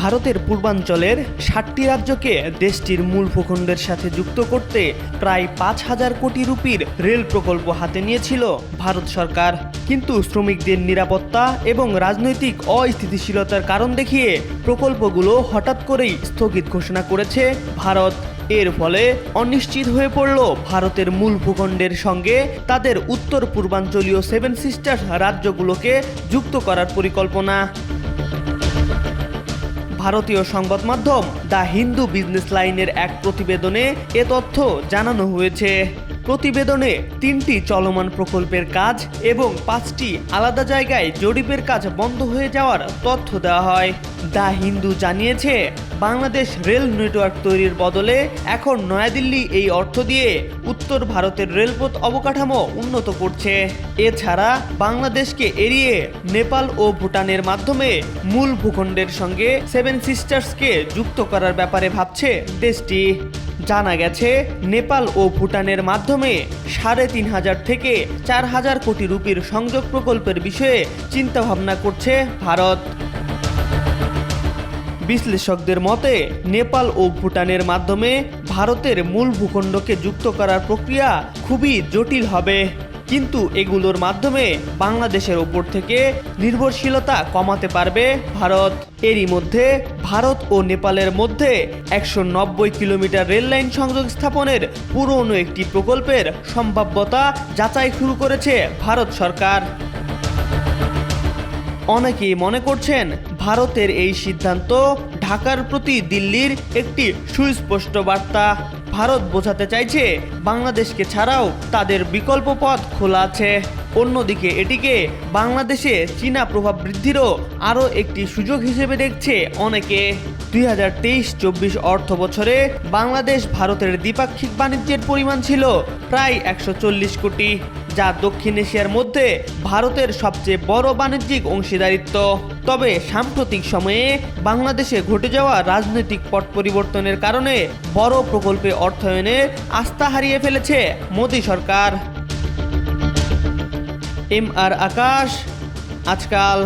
ভারতের পূর্বাঞ্চলের ৭টি রাজ্যকে দেশটির মূল ভূখণ্ডের সাথে যুক্ত করতে প্রায় ৫,০০০ কোটি রুপির রেল প্রকল্প হাতে নিয়েছিল ভারত সরকার। কিন্তু শ্রমিকদের নিরাপত্তা এবং রাজনৈতিক অস্থিতিশীলতার কারণ দেখিয়ে প্রকল্পগুলো হঠাৎ করেই স্থগিত ঘোষণা করেছে ভারত। এর ফলে অনিশ্চিত হয়ে পড়ল ভারতের মূল ভূখণ্ডের সঙ্গে তাদের উত্তর পূর্বাঞ্চলীয় সেভেন সিস্টার্স রাজ্যগুলোকে যুক্ত করার পরিকল্পনা। ভারতীয় সংবাদ মাধ্যম দ্য হিন্দু বিজনেস লাইনের এক প্রতিবেদনে এ তথ্য জানানো হয়েছে। প্রতিবেদনে ৩টি চলমান প্রকল্পের কাজ এবং ৫টি আলাদা জায়গায় জরিপের কাজ বন্ধ হয়ে যাওয়ার তথ্য দেওয়া হয়। দ্য হিন্দু জানিয়েছে, বাংলাদেশ রেল নেটওয়ার্ক তৈরির বদলে এখন নয়াদিল্লি এই অর্থ দিয়ে উত্তর ভারতের রেলপথ অবকাঠামো উন্নত করছে। এছাড়া বাংলাদেশকে এড়িয়ে নেপাল ও ভুটানের মাধ্যমে মূল ভূখণ্ডের সঙ্গে সেভেন সিস্টার্সকে যুক্ত করার ব্যাপারে ভাবছে দেশটি। জানা গেছে, নেপাল ও ভুটানের মাধ্যমে ৩৫০০ থেকে ৪,০০০ কোটি রুপির সংযোগ প্রকল্পের বিষয়ে চিন্তাভাবনা করছে ভারত। বিশ্লেষকদের মতে, নেপাল ও ভুটানের মাধ্যমে ভারতের মূল ভূখণ্ডকে যুক্ত করার প্রক্রিয়া খুবই জটিল হবে, কিন্তু এগুলোর মাধ্যমে বাংলাদেশের ওপর থেকে নির্ভরশীলতা কমাতে পারবে ভারত। এরই মধ্যে ভারত ও নেপালের মধ্যে ১৯০ কিলোমিটার রেল লাইন সংযোগ স্থাপনের পুরনো একটি প্রকল্পের সম্ভাব্যতা যাচাই শুরু করেছে ভারত সরকার। অনেকেই মনে করছেন, ভারতের এই সিদ্ধান্ত ঢাকার প্রতি দিল্লির একটি সুস্পষ্ট বার্তা। ভারত বোঝাতে চাইছে বাংলাদেশকে ছাড়াও তাদের বিকল্প পথ খোলা আছে। অন্যদিকে এটিকে বাংলাদেশে চীনা প্রভাব বৃদ্ধিরও আরও একটি সুযোগ হিসেবে দেখছে অনেকে। ২০২৩-২৪ অর্থ বছরে বাংলাদেশ ভারতের দ্বিপাক্ষিক বাণিজ্যের পরিমাণ ছিল প্রায় ১৪০ কোটি, যা দক্ষিণ এশিয়ার মধ্যে ভারতের সবচেয়ে বড় বাণিজ্যিক অংশীদারিত্ব। তবে সাম্প্রতিক সময়ে বাংলাদেশে ঘটে যাওয়া রাজনৈতিক পট পরিবর্তনের কারণে বড় প্রকল্পে অর্থায়নে আস্থা হারিয়ে ফেলেছে মোদি সরকার। এম আর আকাশ, আজকাল।